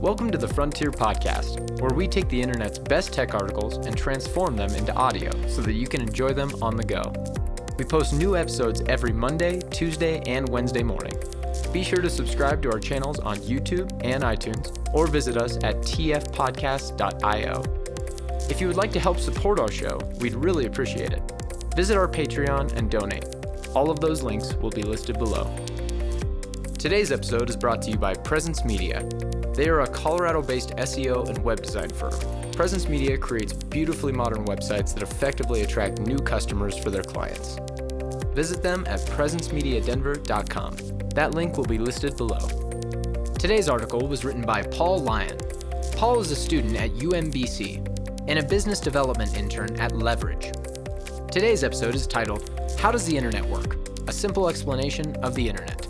Welcome to the Frontier Podcast, where we take the internet's best tech articles and transform them into audio so that you can enjoy them on the go. We post new episodes every Monday, Tuesday, and Wednesday morning. Be sure to subscribe to our channels on YouTube and iTunes, or visit us at tfpodcast.io. If you would like to help support our show, we'd really appreciate it. Visit our Patreon and donate. All of those links will be listed below. Today's episode is brought to you by Presence Media. They are a Colorado-based SEO and web design firm. Presence Media creates beautifully modern websites that effectively attract new customers for their clients. Visit them at presencemediadenver.com. That link will be listed below. Today's article was written by Paul Lyon. Paul is a student at UMBC and a business development intern at Leverage. Today's episode is titled, How Does the Internet Work? A Simple Explanation of the Internet.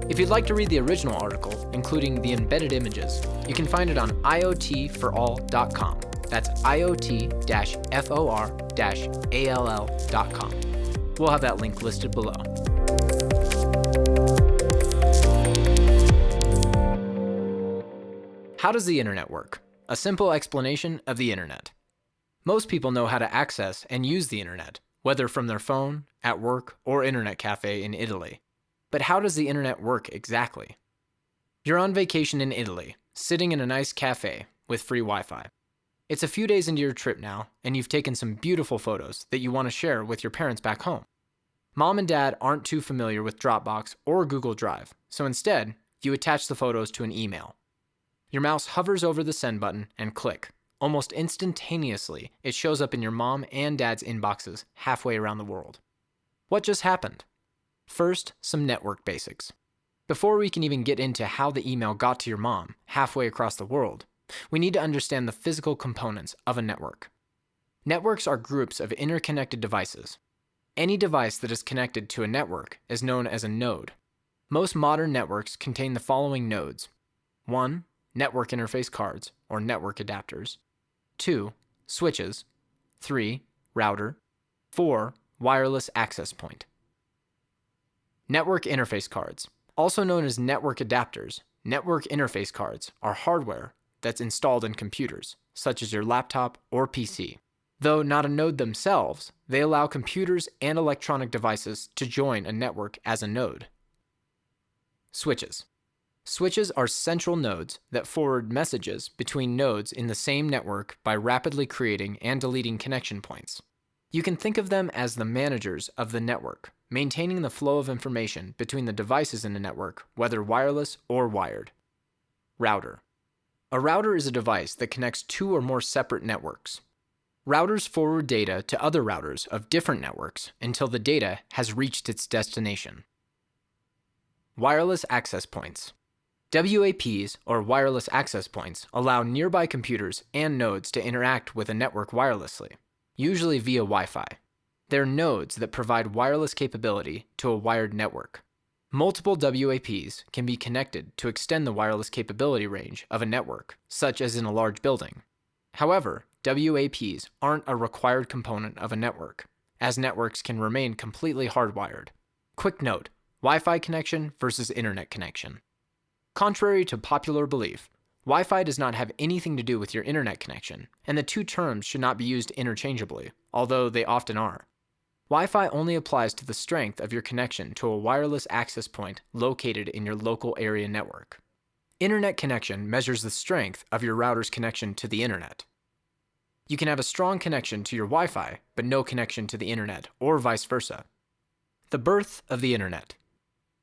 If you'd like to read the original article, including the embedded images, you can find it on iotforall.com. That's iot-for-all.com. We'll have that link listed below. How does the internet work? A simple explanation of the internet. Most people know how to access and use the internet, whether from their phone, at work, or internet cafe in Italy. But how does the internet work exactly? You're on vacation in Italy, sitting in a nice cafe with free Wi-Fi. It's a few days into your trip now, and you've taken some beautiful photos that you want to share with your parents back home. Mom and Dad aren't too familiar with Dropbox or Google Drive, so instead, you attach the photos to an email. Your mouse hovers over the send button and click. Almost instantaneously, it shows up in your mom and dad's inboxes halfway around the world. What just happened? First, some network basics. Before we can even get into how the email got to your mom halfway across the world, we need to understand the physical components of a network. Networks are groups of interconnected devices. Any device that is connected to a network is known as a node. Most modern networks contain the following nodes. 1. Network interface cards, or network adapters. 2. Switches. 3. Router. 4. Wireless access point. Network interface cards, also known as network adapters. Network interface cards are hardware that's installed in computers, such as your laptop or PC. Though not a node themselves, they allow computers and electronic devices to join a network as a node. Switches. Switches are central nodes that forward messages between nodes in the same network by rapidly creating and deleting connection points. You can think of them as the managers of the network, maintaining the flow of information between the devices in a network, whether wireless or wired. Router. A router is a device that connects two or more separate networks. Routers forward data to other routers of different networks until the data has reached its destination. Wireless access points. WAPs, or wireless access points, allow nearby computers and nodes to interact with a network wirelessly, usually via Wi-Fi. They're nodes that provide wireless capability to a wired network. Multiple WAPs can be connected to extend the wireless capability range of a network, such as in a large building. However, WAPs aren't a required component of a network, as networks can remain completely hardwired. Quick note, Wi-Fi connection versus internet connection. Contrary to popular belief, Wi-Fi does not have anything to do with your internet connection, and the two terms should not be used interchangeably, although they often are. Wi-Fi only applies to the strength of your connection to a wireless access point located in your local area network. Internet connection measures the strength of your router's connection to the internet. You can have a strong connection to your Wi-Fi, but no connection to the internet, or vice versa. The birth of the internet.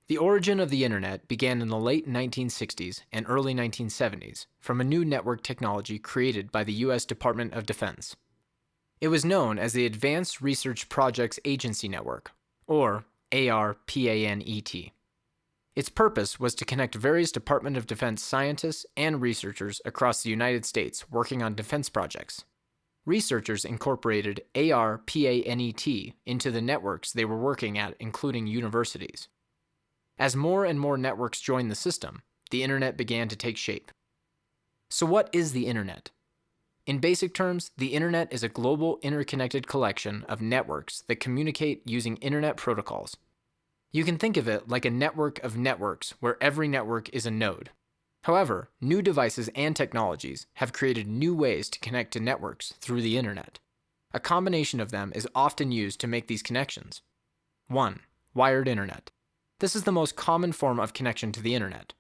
The origin of the internet began in the late 1960s and early 1970s from a new network technology created by the U.S. Department of Defense. It was known as the Advanced Research Projects Agency Network, or ARPANET. Its purpose was to connect various Department of Defense scientists and researchers across the United States working on defense projects. Researchers incorporated ARPANET into the networks they were working at, including universities. As more and more networks joined the system, the internet began to take shape. So what is the internet? In basic terms, the internet is a global interconnected collection of networks that communicate using internet protocols. You can think of it like a network of networks where every network is a node. However, new devices and technologies have created new ways to connect to networks through the internet. A combination of them is often used to make these connections. 1. Wired internet. This is the most common form of connection to the internet.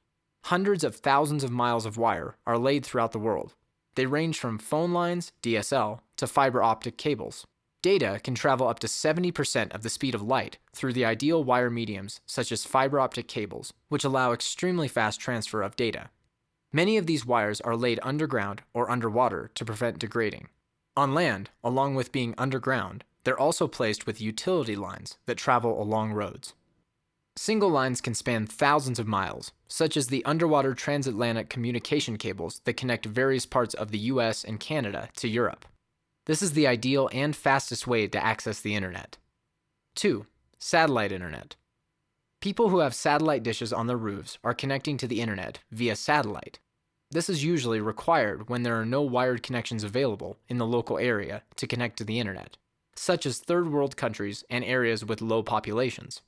Hundreds of thousands of miles of wire are laid throughout the world. They range from phone lines, DSL, to fiber optic cables. Data can travel up to 70% of the speed of light through the ideal wire mediums such as fiber optic cables, which allow extremely fast transfer of data. Many of these wires are laid underground or underwater to prevent degrading. On land, along with being underground, they're also placed with utility lines that travel along roads. Single lines can span thousands of miles, such as the underwater transatlantic communication cables that connect various parts of the US and Canada to Europe. This is the ideal and fastest way to access the internet. 2. Satellite internet. People who have satellite dishes on their roofs are connecting to the internet via satellite. This is usually required when there are no wired connections available in the local area to connect to the internet, such as third world countries and areas with low populations.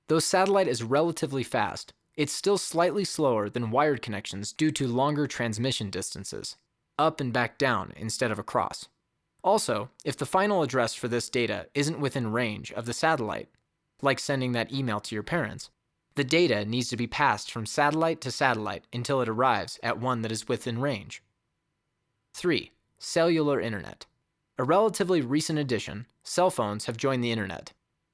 Though satellite is relatively fast, it's still slightly slower than wired connections due to longer transmission distances, up and back down instead of across. Also, if the final address for this data isn't within range of the satellite, like sending that email to your parents, the data needs to be passed from satellite to satellite until it arrives at one that is within range. 3. Cellular internet. A relatively recent addition, cell phones have joined the internet.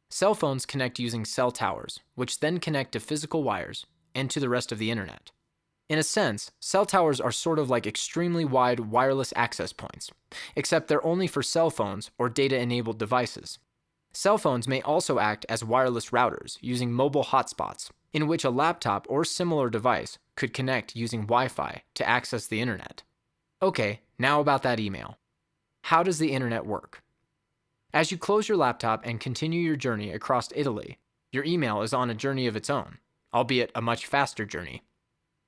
Cell phones connect using cell towers, which then connect to physical wires and to the rest of the internet. In a sense, cell towers are sort of like extremely wide wireless access points, except they're only for cell phones or data-enabled devices. Cell phones may also act as wireless routers using mobile hotspots, in which a laptop or similar device could connect using Wi-Fi to access the internet. Okay, now about that email. How does the internet work? As you close your laptop and continue your journey across Italy, your email is on a journey of its own, albeit a much faster journey.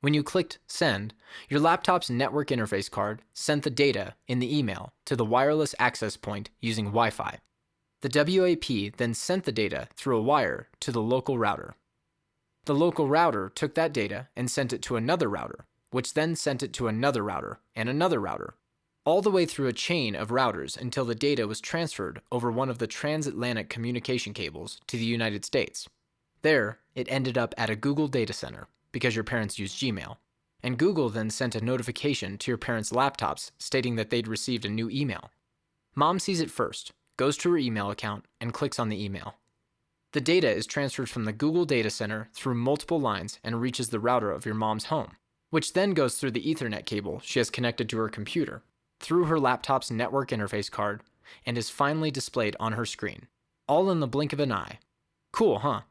When you clicked Send, your laptop's network interface card sent the data in the email to the wireless access point using Wi-Fi. The WAP then sent the data through a wire to the local router. The local router took that data and sent it to another router, which then sent it to another router and another router, all the way through a chain of routers until the data was transferred over one of the transatlantic communication cables to the United States. There, it ended up at a Google data center, because your parents use Gmail, and Google then sent a notification to your parents' laptops stating that they'd received a new email. Mom sees it first, goes to her email account, and clicks on the email. The data is transferred from the Google data center through multiple lines and reaches the router of your mom's home, which then goes through the Ethernet cable she has connected to her computer, through her laptop's network interface card, and is finally displayed on her screen, all in the blink of an eye. Cool, huh?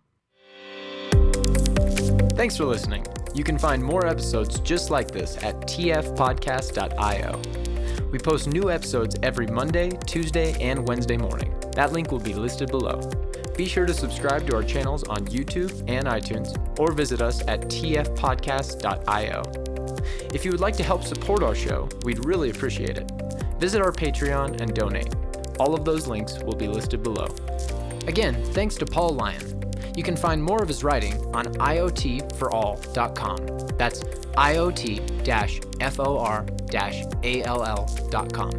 Thanks for listening. You can find more episodes just like this at tfpodcast.io. We post new episodes every Monday, Tuesday, and Wednesday morning. That link will be listed below. Be sure to subscribe to our channels on YouTube and iTunes, or visit us at tfpodcast.io. If you would like to help support our show, we'd really appreciate it. Visit our Patreon and donate. All of those links will be listed below. Again, thanks to Paul Lyon. You can find more of his writing on iotforall.com. That's iot-for-all.com.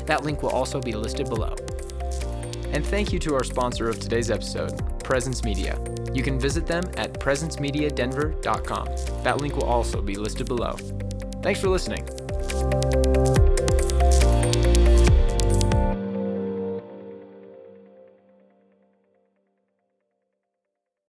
That link will also be listed below. And thank you to our sponsor of today's episode, Presence Media. You can visit them at presencemediadenver.com. That link will also be listed below. Thanks for listening.